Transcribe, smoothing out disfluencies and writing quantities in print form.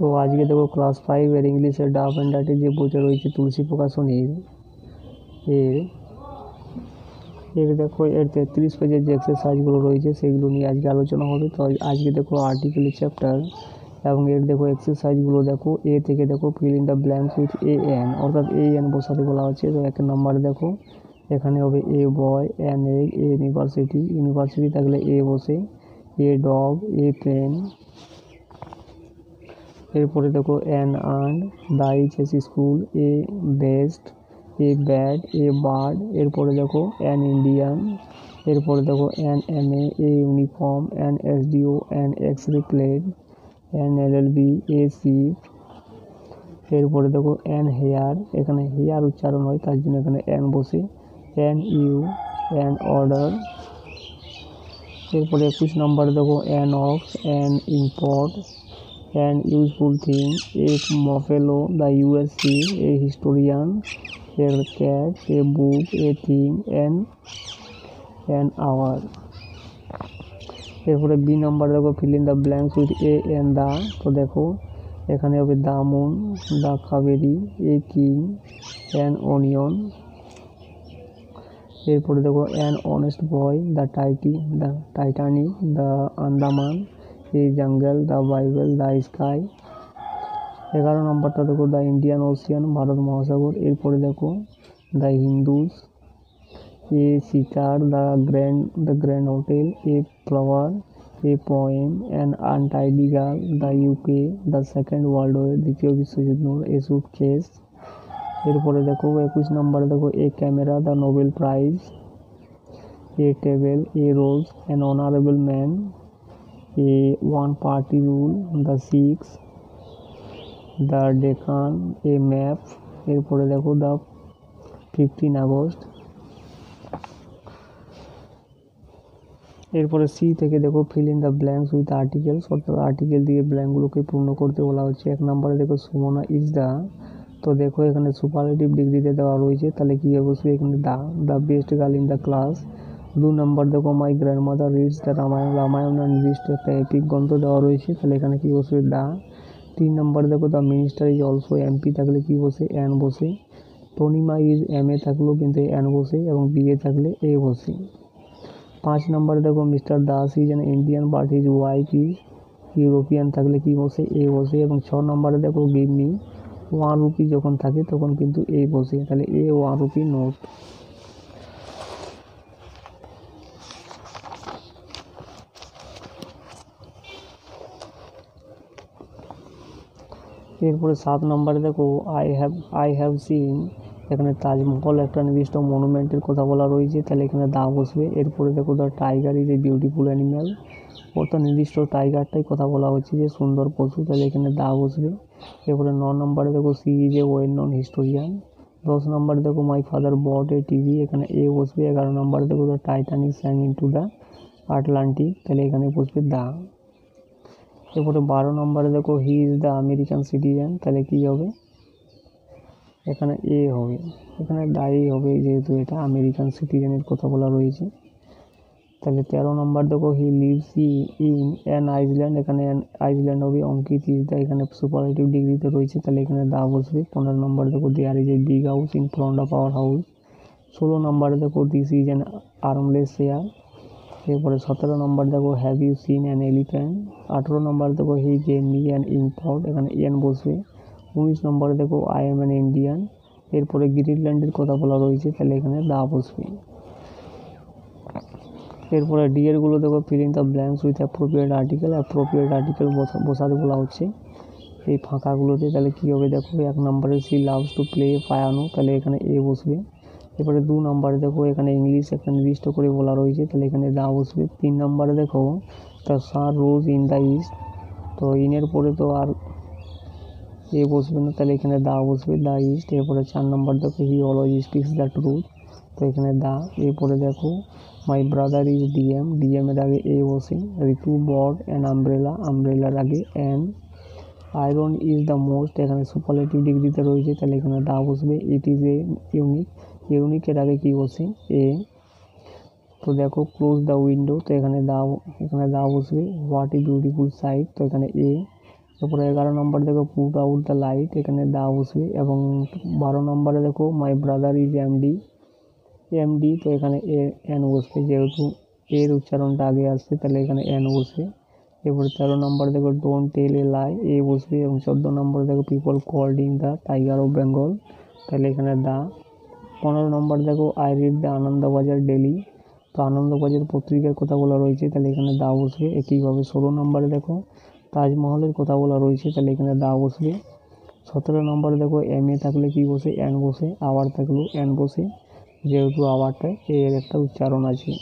তো আজকে দেখো ক্লাস 5 এর ইংলিশের ডাফ অ্যান্ড ডার্টি যে বইটা রয়েছে তুলসী প্রকাশনীর এর দেখো এর 33 পেজের যে এক্সারসাইজগুলো রয়েছে সেগুলো নিয়ে আজকে আলোচনা হবে। তো আজকে দেখো আর্টিকেল চ্যাপ্টার এবং এর দেখো এক্সারসাইজগুলো দেখো এ থেকে দেখো fill in the blanks with A N, অর্থাৎ এ এন বসাতে বলা হচ্ছে। তো 1 নম্বর দেখো এখানে হবে a boy, an egg, a university, university থাকলে এ বসে, এ ডগ, এ পেন। এরপরে দেখো an urn, the HS school, a best, a bad, a bird. এরপরে দেখো অ্যান ইন্ডিয়ান। এরপরে দেখো an MA, a uniform, an SDO, an x-ray plate, an LLB, a sip. এরপরে দেখো অ্যান হেয়ার, এখানে hair উচ্চারণ হয় তার জন্য এখানে অ্যান বসে, অ্যান ইউ, অ্যান অর্ডার। এরপরে 21 নম্বর দেখো an of, an import, an useful thing, a buffalo, the USC, a historian, a cat, a book, a thing, an hour. এরপরে বি নাম্বার দেখো fill in the blanks with a and the. তো দেখো এখানে হবে the moon, the Kaveri, a king, an onion. এরপরে দেখো an honest boy, the Titanic, the Andaman, এই জঙ্গল, দ্য বাইবেল, দ্য স্কাই। 11 নম্বরটা দেখো দ্য ইন্ডিয়ান ওশিয়ান, ভারত মহাসাগর। এরপরে দেখো the Hindus, a shikar, the grand hotel, a flower, a poem, an untidy girl, the UK, the second world war, দ্বিতীয় বিশ্বযুদ্ধ, a suitcase. এরপরে দেখো 21 নম্বরে দেখো a camera, the Nobel prize, a table, a rose, an honourable man, a one party rule, the six, the Deccan, a map। এরপরে দেখো the 15 August. এরপরে C থেকে দেখো fill in the blanks with articles, অর্থাৎ article দিয়ে ব্ল্যাঙ্কগুলোকে পূর্ণ করতে বলা হচ্ছে। 1 নম্বরে দেখো সুমনা ইজ দ্য। তো দেখো এখানে সুপারলেটিভ ডিগ্রিতে দেওয়া রয়েছে, তাহলে কি অবশ্যই এখানে the best girl in the class. 2 নম্বর দেখো my grandmother reads the Ramayana, Ramayana নির্দিষ্ট একটা এপিক গ্রন্থ দেওয়া রয়েছে, তাহলে এখানে কি বসে দ্য। 3 নম্বর দেখো the minister is also MP, থাকলে কি বসে অ্যান বসে। তনিমা ইজ এমএ থাকলেও কিন্তু অ্যান বসে এবং বিএ থাকলে এ বসে। 5 নম্বর দেখো mister Das is an Indian but his wife is European, থাকলে কি বসে এ বসে। এবং 6 নম্বরে দেখো গিভ মি 1 রুপি যখন থাকে তখন কিন্তু এ বসে, তাহলে এ 1 রুপি নোট। এরপরে 7 নম্বরে দেখো আই হ্যাভ সিন, এখানে তাজমহল একটা নির্দিষ্ট মনুমেন্টের কথা বলা রয়েছে, তাহলে এখানে দা বসবে। এরপরে দেখো the tiger is a beautiful animal, অর্থাৎ নির্দিষ্ট টাইগারটাই কথা বলা হচ্ছে যে সুন্দর পশু, তাহলে এখানে দা বসবে। এরপরে 9 নম্বরে দেখো she is a well known historian. 10 নম্বরে দেখো my father bot A TV, এখানে এ বসবে। 11 নম্বরে দেখো the Titanic স্যাং into the Atlantic, তাহলে এখানে বসবে দা। এরপরে 12 নম্বরে দেখো he is the American citizen, তাহলে কি হবে এখানে এ হবে, এখানে দায়ী হবে যেহেতু এটা আমেরিকান সিটিজেনের কথা বলা রয়েছে। তাহলে 13 নম্বর দেখো he lives in an island, এখানে আইল্যান্ড হবে। অঙ্কিত ইজ দ্য, এখানে সুপারলেটিভ ডিগ্রিতে রয়েছে, তাহলে এখানে দা বসবে। 15 নম্বর দেখো there is a big house in front of our house. 16 নম্বরে দেখো this is an armless chair. এরপরে 17 নম্বর দেখো have you seen an elephant. 18 নম্বর দেখো he gave me an import, এখানে এন বসবে। 19 নম্বরে দেখো আই এম অ্যান ইন্ডিয়ান। এরপরে গ্রিনল্যান্ডের কথা বলা রয়েছে, তাহলে এখানে দা বসবে। এরপরে ডি এরগুলো দেখো fill in the blanks with appropriate article, appropriate article বসাতে বলা হচ্ছে এই ফাঁকাগুলোতে, তাহলে কী হবে দেখো 1 নম্বরে সি লাভস টু প্লে পায়ানো, তাহলে এখানে এ বসবে। এরপরে 2 নম্বরে দেখো এখানে ইংলিশ একটা নির্দিষ্ট করে বলা রয়েছে, তাহলে এখানে দা বসবে। 3 নম্বরে দেখো the sun rose in the east, তো ইনের পরে তো আর এ বসবে না, তাহলে এখানে দা বসবে, দ্য ইস্ট। এরপরে 4 নম্বর দেখো he always speaks the truth, তো এখানে দা। এরপরে দেখো my brother is DM, DM এর আগে এ বসে। ঋতু বট অ্যান আমব্রেলা, আমব্রেলার আগে an. Iron is the most, এখানে সুপারলেটিভ ডিগ্রিতে রয়েছে, তাহলে এখানে দা বসবে। ইট ইজ এ ইউনিক, ইউনিকের আগে কি বসে এ। তো দেখো ক্লোজ দ্য উইন্ডো, তো এখানে দা বসবে। হোয়াট এ বিউটিফুল সাইট, তো এখানে এ। তারপরে 11 নম্বর দেখো পুট আউট দ্য লাইট, এখানে দা বসবে। এবং 12 নম্বরে দেখো my brother is MD, MD তো এখানে এন বসবে, যেহেতু এর উচ্চারণটা আগে আসছে তাহলে এখানে এন বসবে। এরপরে 13 নম্বর দেখো ডোন্ট টেল এ লাই, এ বসবে। এবং 14 নম্বর দেখো people called in the tiger of Bengal, তাহলে এখানে দা। 15 নম্বর দেখো I read the Anandabazar daily, তো আনন্দবাজার পত্রিকার কথা বলা রয়েছে, তাহলে এখানে দা বসবে। একইভাবে 16 নম্বরে দেখো তাজমহলের কথা বলা রয়েছে, তাহলে এখানে দা বসবে। 17 নম্বরে দেখো এম এ থাকলে কি বসে, এন বসে। আওয়ার থাকলেও এন বসে, যেহেতু আওয়ারটায় এর একটা উচ্চারণ আছে।